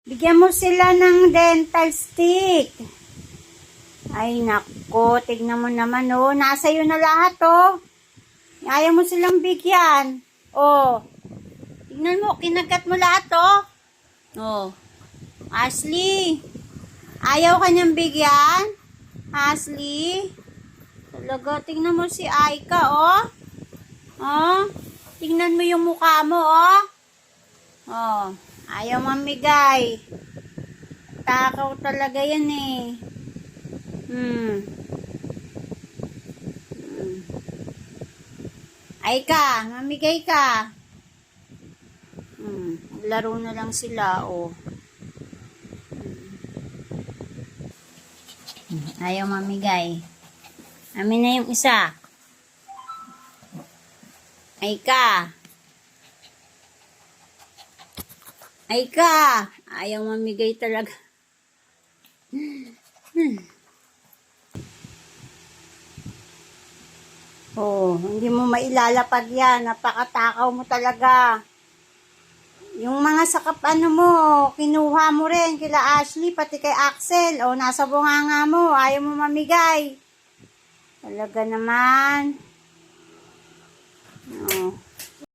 Bigyan mo sila ng dental stick. Ay, nako. Tignan mo naman, oh. Nasa iyo na lahat, oh. Ayaw mo silang bigyan. Oh. Tignan mo. Kinagat mo lahat, oh. Oh. Ashley. Ayaw ka niyang bigyan? Ashley. Talaga. Tignan mo si Aika, oh. Oh. Tignan mo yung mukha mo, oh. Oh. Ayaw mamigay. Takaw talaga yan, eh. Ay ka, mamigay ka. Laro na lang sila, oh. Ayaw mamigay. Amin na yung isa. Ay ka. Ay ka. Ayaw mamigay talaga. Oh, hindi mo mailalapag yan. Napakatakaw mo talaga. Yung mga sakap mo, kinuha mo rin kila Ashley, pati kay Axel. Oh, nasa bunganga mo. Ayaw mo mamigay. Talaga naman. Oh.